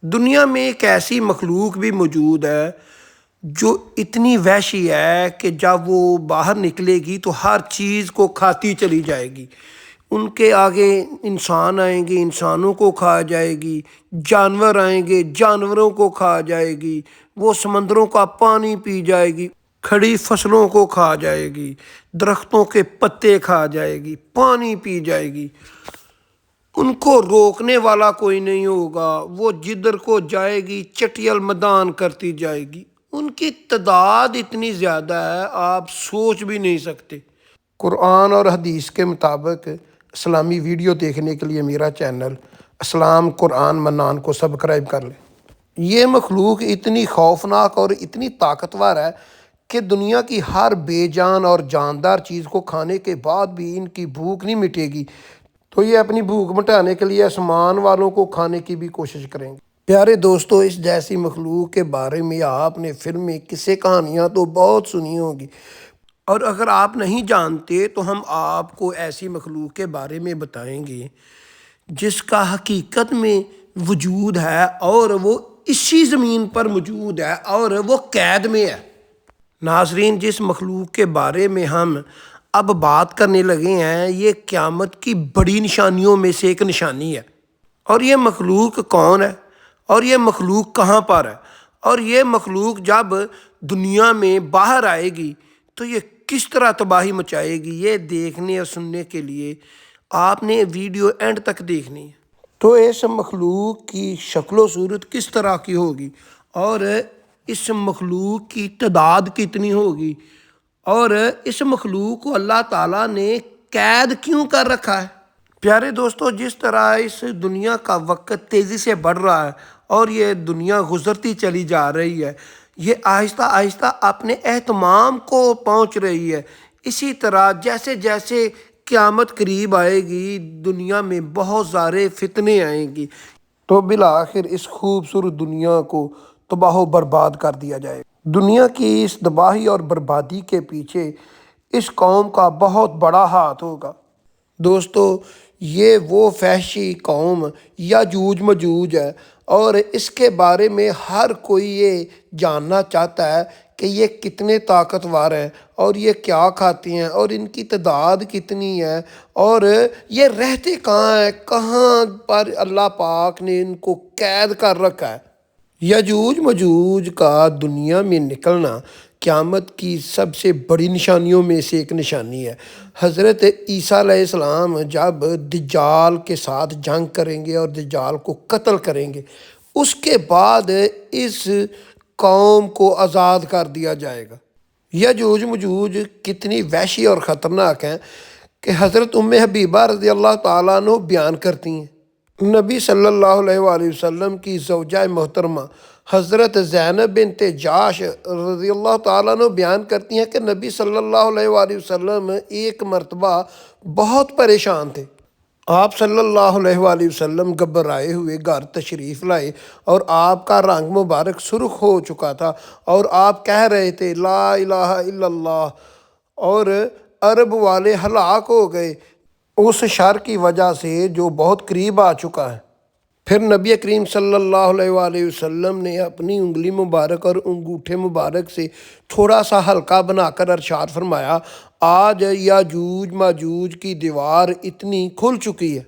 دنیا میں ایک ایسی مخلوق بھی موجود ہے جو اتنی وحشی ہے کہ جب وہ باہر نکلے گی تو ہر چیز کو کھاتی چلی جائے گی۔ ان کے آگے انسان آئیں گے، انسانوں کو کھا جائے گی، جانور آئیں گے، جانوروں کو کھا جائے گی، وہ سمندروں کا پانی پی جائے گی، کھڑی فصلوں کو کھا جائے گی، درختوں کے پتے کھا جائے گی، پانی پی جائے گی۔ ان کو روکنے والا کوئی نہیں ہوگا، وہ جدھر کو جائے گی چٹیل مدان کرتی جائے گی۔ ان کی تعداد اتنی زیادہ ہے آپ سوچ بھی نہیں سکتے۔ قرآن اور حدیث کے مطابق اسلامی ویڈیو دیکھنے کے لیے میرا چینل اسلام قرآن منان کو سبسکرائب کر لیں۔ یہ مخلوق اتنی خوفناک اور اتنی طاقتور ہے کہ دنیا کی ہر بے جان اور جاندار چیز کو کھانے کے بعد بھی ان کی بھوک نہیں مٹے گی، تو یہ اپنی بھوک مٹانے کے لیے آسمان والوں کو کھانے کی بھی کوشش کریں گے۔ پیارے دوستو، اس جیسی مخلوق کے بارے میں آپ نے فلمیں، قصے، کہانیاں تو بہت سنی ہوگی، اور اگر آپ نہیں جانتے تو ہم آپ کو ایسی مخلوق کے بارے میں بتائیں گے جس کا حقیقت میں وجود ہے اور وہ اسی زمین پر موجود ہے اور وہ قید میں ہے۔ ناظرین، جس مخلوق کے بارے میں ہم اب بات کرنے لگے ہیں یہ قیامت کی بڑی نشانیوں میں سے ایک نشانی ہے۔ اور یہ مخلوق کون ہے اور یہ مخلوق کہاں پر ہے اور یہ مخلوق جب دنیا میں باہر آئے گی تو یہ کس طرح تباہی مچائے گی، یہ دیکھنے اور سننے کے لیے آپ نے ویڈیو اینڈ تک دیکھنی ہے۔ تو اس مخلوق کی شکل و صورت کس طرح کی ہوگی اور اس مخلوق کی تعداد کتنی ہوگی اور اس مخلوق کو اللہ تعالیٰ نے قید کیوں کر رکھا ہے۔ پیارے دوستو، جس طرح اس دنیا کا وقت تیزی سے بڑھ رہا ہے اور یہ دنیا گزرتی چلی جا رہی ہے، یہ آہستہ آہستہ اپنے اہتمام کو پہنچ رہی ہے، اسی طرح جیسے جیسے قیامت قریب آئے گی دنیا میں بہت سارے فتنے آئیں گی، تو بالآخر اس خوبصورت دنیا کو تباہ و برباد کر دیا جائے گا۔ دنیا کی اس تباہی اور بربادی کے پیچھے اس قوم کا بہت بڑا ہاتھ ہوگا۔ دوستو، یہ وہ فحشی قوم یاجوج ماجوج ہے اور اس کے بارے میں ہر کوئی یہ جاننا چاہتا ہے کہ یہ کتنے طاقتور ہیں اور یہ کیا کھاتے ہیں اور ان کی تعداد کتنی ہے اور یہ رہتے کہاں ہیں، کہاں پر اللہ پاک نے ان کو قید کر رکھا ہے۔ یاجوج ماجوج کا دنیا میں نکلنا قیامت کی سب سے بڑی نشانیوں میں سے ایک نشانی ہے۔ حضرت عیسیٰ علیہ السلام جب دجال کے ساتھ جنگ کریں گے اور دجال کو قتل کریں گے، اس کے بعد اس قوم کو آزاد کر دیا جائے گا۔ یاجوج ماجوج کتنی وحشی اور خطرناک ہیں کہ حضرت حبیبہ رضی اللہ تعالیٰ عنہ بیان کرتی ہیں۔ نبی صلی اللہ علیہ وآلہ وسلم کی زوجہ محترمہ حضرت زینب بنت جاش رضی اللہ تعالیٰ عنہ بیان کرتی ہیں کہ نبی صلی اللہ علیہ وآلہ وسلم ایک مرتبہ بہت پریشان تھے۔ آپ صلی اللہ علیہ وآلہ وسلم گھبرائے ہوئے گھر تشریف لائے اور آپ کا رنگ مبارک سرخ ہو چکا تھا اور آپ کہہ رہے تھے لا الہ الا اللہ، اور عرب والے ہلاک ہو گئے اس شر کی وجہ سے جو بہت قریب آ چکا ہے۔ پھر نبی کریم صلی اللہ علیہ وآلہ وسلم نے اپنی انگلی مبارک اور انگوٹھے مبارک سے تھوڑا سا ہلکا بنا کر ارشاد فرمایا، آج یاجوج ماجوج کی دیوار اتنی کھل چکی ہے۔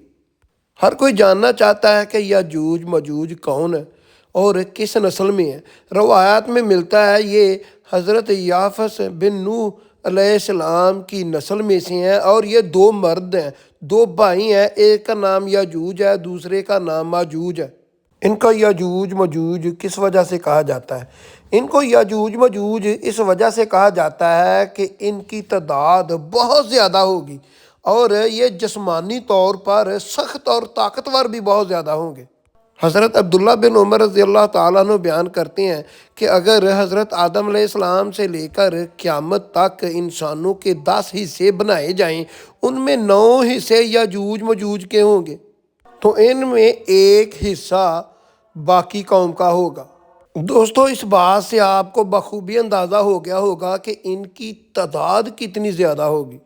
ہر کوئی جاننا چاہتا ہے کہ یاجوج ماجوج کون ہے اور کس نسل میں ہے۔ روایات میں ملتا ہے یہ حضرت یافس بن نوح علیہ السلام کی نسل میں سے ہیں اور یہ دو مرد ہیں، دو بھائی ہیں، ایک کا نام یاجوج ہے دوسرے کا نام ماجوج ہے۔ ان کو یاجوج ماجوج کس وجہ سے کہا جاتا ہے؟ ان کو یاجوج ماجوج اس وجہ سے کہا جاتا ہے کہ ان کی تعداد بہت زیادہ ہوگی اور یہ جسمانی طور پر سخت اور طاقتور بھی بہت زیادہ ہوں گے۔ حضرت عبداللہ بن عمر رضی اللہ تعالیٰ عنہ بیان کرتے ہیں کہ اگر حضرت آدم علیہ السلام سے لے کر قیامت تک انسانوں کے 10 حصے بنائے جائیں، ان میں 9 حصے یاجوج ماجوج کے ہوں گے، تو ان میں ایک حصہ باقی قوم کا ہوگا۔ دوستو، اس بات سے آپ کو بخوبی اندازہ ہو گیا ہوگا کہ ان کی تعداد کتنی زیادہ ہوگی۔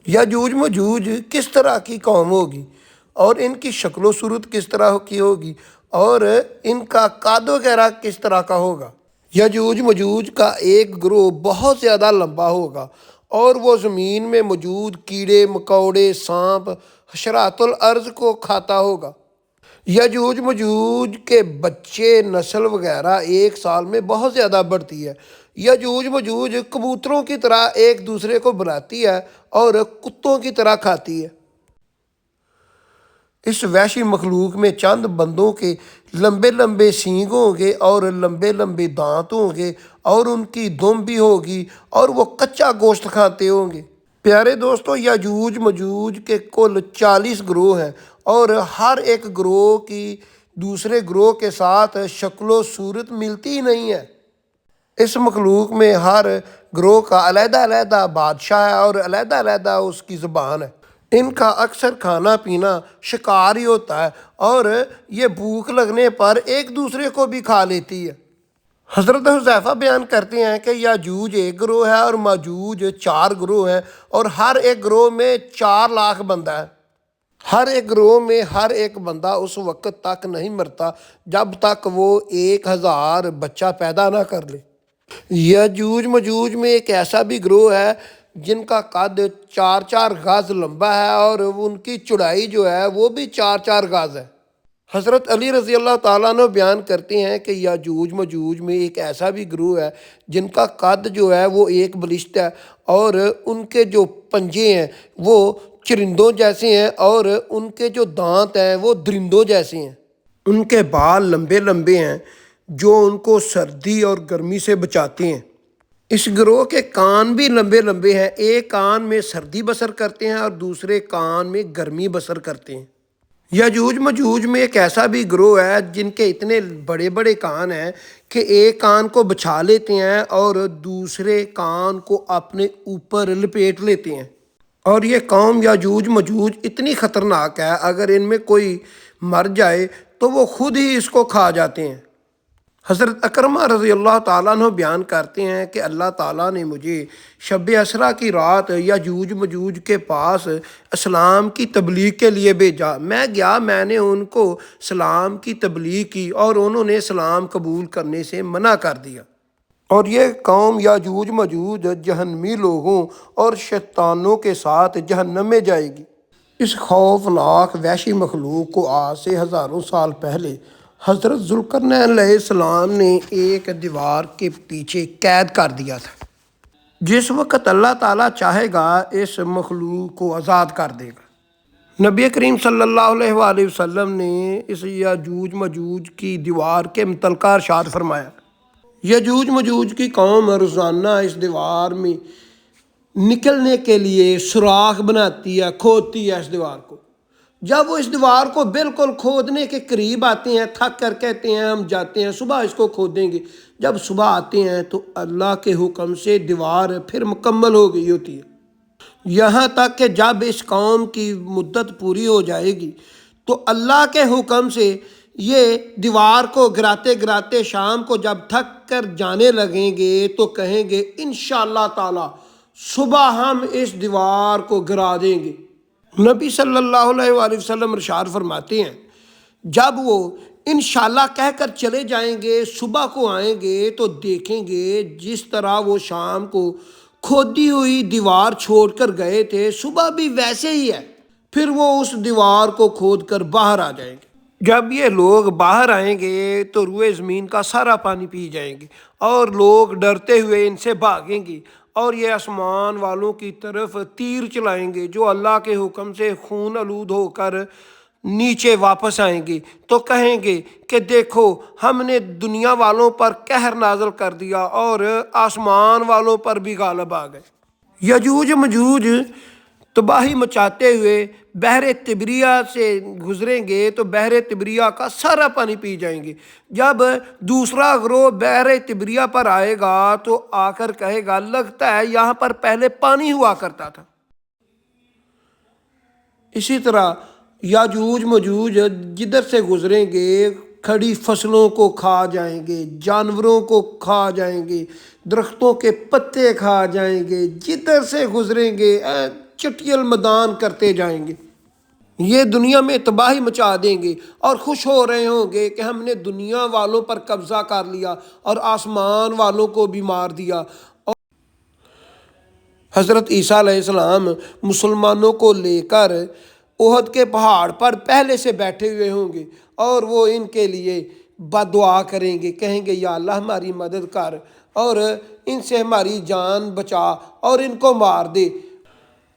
یاجوج ماجوج کس طرح کی قوم ہوگی اور ان کی شکل و صورت کس طرح کی ہوگی اور ان کا قد وغیرہ کس طرح کا ہوگا؟ یجوج مجوج کا ایک گروہ بہت زیادہ لمبا ہوگا اور وہ زمین میں موجود کیڑے مکوڑے سانپ حشرات الارض کو کھاتا ہوگا۔ یجوج مجوج کے بچے نسل وغیرہ ایک سال میں بہت زیادہ بڑھتی ہے۔ یجوج مجوج کبوتروں کی طرح ایک دوسرے کو بلاتی ہے اور کتوں کی طرح کھاتی ہے۔ اس وحشی مخلوق میں چند بندوں کے لمبے لمبے سینگ ہوں گے اور لمبے لمبے دانت ہوں گے اور ان کی دم بھی ہوگی اور وہ کچا گوشت کھاتے ہوں گے۔ پیارے دوستو، یجوج مجوج کے کل 40 گروہ ہیں اور ہر ایک گروہ کی دوسرے گروہ کے ساتھ شکل و صورت ملتی ہی نہیں ہے۔ اس مخلوق میں ہر گروہ کا علیحدہ علیحدہ بادشاہ ہے اور علیحدہ علیحدہ اس کی زبان ہے۔ ان کا اکثر کھانا پینا شکار ہی ہوتا ہے اور یہ بھوک لگنے پر ایک دوسرے کو بھی کھا لیتی ہے۔ حضرت حذیفہ بیان کرتے ہیں کہ یاجوج ایک گروہ ہے اور ماجوج 4 گروہ ہیں اور ہر ایک گروہ میں 4 لاکھ بندہ ہے۔ ہر ایک گروہ میں ہر ایک بندہ اس وقت تک نہیں مرتا جب تک وہ 1000 بچہ پیدا نہ کر لے۔ یاجوج ماجوج میں ایک ایسا بھی گروہ ہے جن کا قد 4 گز لمبا ہے اور ان کی چوڑائی جو ہے وہ بھی 4 گز ہے۔ حضرت علی رضی اللہ تعالیٰ عنہ بیان کرتے ہیں کہ یاجوج ماجوج میں ایک ایسا بھی گروہ ہے جن کا قد جو ہے وہ 1 بلشت ہے اور ان کے جو پنجے ہیں وہ چرندوں جیسے ہیں اور ان کے جو دانت ہیں وہ درندوں جیسے ہیں۔ ان کے بال لمبے لمبے ہیں جو ان کو سردی اور گرمی سے بچاتے ہیں۔ اس گروہ کے کان بھی لمبے لمبے ہیں، ایک کان میں سردی بسر کرتے ہیں اور دوسرے کان میں گرمی بسر کرتے ہیں۔ یاجوج ماجوج میں ایک ایسا بھی گروہ ہے جن کے اتنے بڑے بڑے کان ہیں کہ ایک کان کو بچھا لیتے ہیں اور دوسرے کان کو اپنے اوپر لپیٹ لیتے ہیں۔ اور یہ قوم یاجوج ماجوج اتنی خطرناک ہے، اگر ان میں کوئی مر جائے تو وہ خود ہی اس کو کھا جاتے ہیں۔ حضرت اکرمہ رضی اللہ تعالیٰ عنہ بیان کرتے ہیں کہ اللہ تعالیٰ نے مجھے شب اسریٰ کی رات یاجوج ماجوج کے پاس اسلام کی تبلیغ کے لیے بھیجا۔ میں گیا، میں نے ان کو اسلام کی تبلیغ کی اور انہوں نے اسلام قبول کرنے سے منع کر دیا۔ اور یہ قوم یاجوج ماجوج جہنمی لوگوں اور شیطانوں کے ساتھ جہنم میں جائے گی۔ اس خوفناک وحشی مخلوق کو آج سے ہزاروں سال پہلے حضرت ذوالقرنین علیہ السلام نے ایک دیوار کے پیچھے قید کر دیا تھا۔ جس وقت اللہ تعالیٰ چاہے گا اس مخلوق کو آزاد کر دے گا۔ نبی کریم صلی اللہ علیہ وآلہ وسلم نے اس یاجوج ماجوج کی دیوار کے متعلقہ ارشاد فرمایا، یاجوج ماجوج کی قوم روزانہ اس دیوار میں نکلنے کے لیے سوراخ بناتی ہے، کھودتی ہے اس دیوار کو۔ جب وہ اس دیوار کو بالکل کھودنے کے قریب آتے ہیں، تھک کر کہتے ہیں ہم جاتے ہیں، صبح اس کو کھودیں گے۔ جب صبح آتے ہیں تو اللہ کے حکم سے دیوار پھر مکمل ہو گئی ہوتی ہے، یہاں تک کہ جب اس قوم کی مدت پوری ہو جائے گی تو اللہ کے حکم سے یہ دیوار کو گراتے گراتے شام کو جب تھک کر جانے لگیں گے تو کہیں گے انشاءاللہ تعالی صبح ہم اس دیوار کو گرا دیں گے۔ نبی صلی اللہ علیہ وآلہ وسلم ارشاد فرماتے ہیں جب وہ انشاءاللہ کہہ کر چلے جائیں گے، صبح کو آئیں گے تو دیکھیں گے جس طرح وہ شام کو کھودی ہوئی دیوار چھوڑ کر گئے تھے، صبح بھی ویسے ہی ہے۔ پھر وہ اس دیوار کو کھود کر باہر آ جائیں گے۔ جب یہ لوگ باہر آئیں گے تو روئے زمین کا سارا پانی پی جائیں گے اور لوگ ڈرتے ہوئے ان سے بھاگیں گے اور یہ آسمان والوں کی طرف تیر چلائیں گے جو اللہ کے حکم سے خون آلود ہو کر نیچے واپس آئیں گے، تو کہیں گے کہ دیکھو ہم نے دنیا والوں پر قہر نازل کر دیا اور آسمان والوں پر بھی غالب آ گئے۔ یاجوج ماجوج تباہی مچاتے ہوئے بحر طبریہ سے گزریں گے تو بحر طبریہ کا سارا پانی پی جائیں گے۔ جب دوسرا گروہ بحر طبریہ پر آئے گا تو آ کر کہے گا لگتا ہے یہاں پر پہلے پانی ہوا کرتا تھا۔ اسی طرح یاجوج ماجوج جدھر سے گزریں گے کھڑی فصلوں کو کھا جائیں گے، جانوروں کو کھا جائیں گے، درختوں کے پتے کھا جائیں گے، جدھر سے گزریں گے چٹیل مدان کرتے جائیں گے۔ یہ دنیا میں تباہی مچا دیں گے اور خوش ہو رہے ہوں گے کہ ہم نے دنیا والوں پر قبضہ کر لیا اور آسمان والوں کو بھی مار دیا۔ حضرت عیسیٰ علیہ السلام مسلمانوں کو لے کر احد کے پہاڑ پر پہلے سے بیٹھے ہوئے ہوں گے اور وہ ان کے لیے بد دعا کریں گے، کہیں گے یا اللہ ہماری مدد کر اور ان سے ہماری جان بچا اور ان کو مار دے۔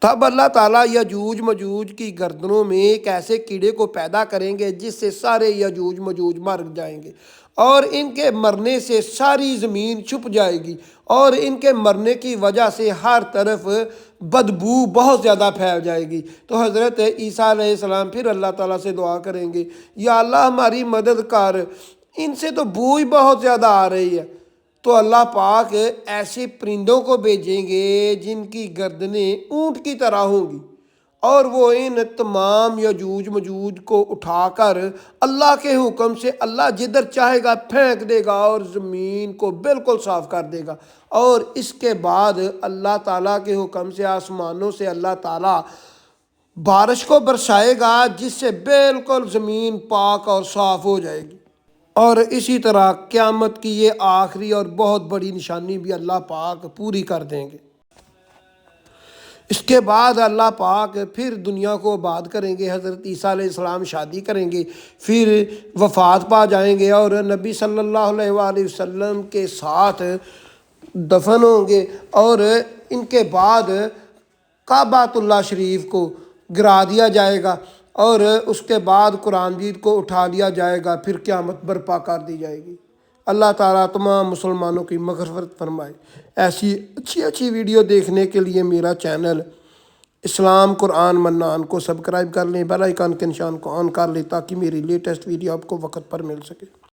تب اللہ تعالیٰ یجوج مجوج کی گردنوں میں ایک ایسے کیڑے کو پیدا کریں گے جس سے سارے یجوج مجوج مر جائیں گے اور ان کے مرنے سے ساری زمین چھپ جائے گی اور ان کے مرنے کی وجہ سے ہر طرف بدبو بہت زیادہ پھیل جائے گی۔ تو حضرت عیسیٰ علیہ السلام پھر اللہ تعالیٰ سے دعا کریں گے یا اللہ ہماری مدد کر، ان سے تو بو ہی بہت زیادہ آ رہی ہے۔ تو اللہ پاک ایسے پرندوں کو بھیجیں گے جن کی گردنیں اونٹ کی طرح ہوں گی اور وہ ان تمام یجوج مجوج کو اٹھا کر اللہ کے حکم سے اللہ جدھر چاہے گا پھینک دے گا اور زمین کو بالکل صاف کر دے گا۔ اور اس کے بعد اللہ تعالیٰ کے حکم سے آسمانوں سے اللہ تعالیٰ بارش کو برسائے گا جس سے بالکل زمین پاک اور صاف ہو جائے گی۔ اور اسی طرح قیامت کی یہ آخری اور بہت بڑی نشانی بھی اللہ پاک پوری کر دیں گے۔ اس کے بعد اللہ پاک پھر دنیا کو آباد کریں گے، حضرت عیسیٰ علیہ السلام شادی کریں گے، پھر وفات پا جائیں گے اور نبی صلی اللہ علیہ وآلہ وسلم کے ساتھ دفن ہوں گے اور ان کے بعد کعبۃ اللہ شریف کو گرا دیا جائے گا اور اس کے بعد قرآن مجید کو اٹھا لیا جائے گا، پھر قیامت برپا کر دی جائے گی۔ اللہ تعالیٰ تمام مسلمانوں کی مغفرت فرمائے۔ ایسی اچھی اچھی ویڈیو دیکھنے کے لیے میرا چینل اسلام قرآن منان کو سبسکرائب کر لیں، بیل آئیکن کے نشان کو آن کر لیں تاکہ میری لیٹسٹ ویڈیو آپ کو وقت پر مل سکے۔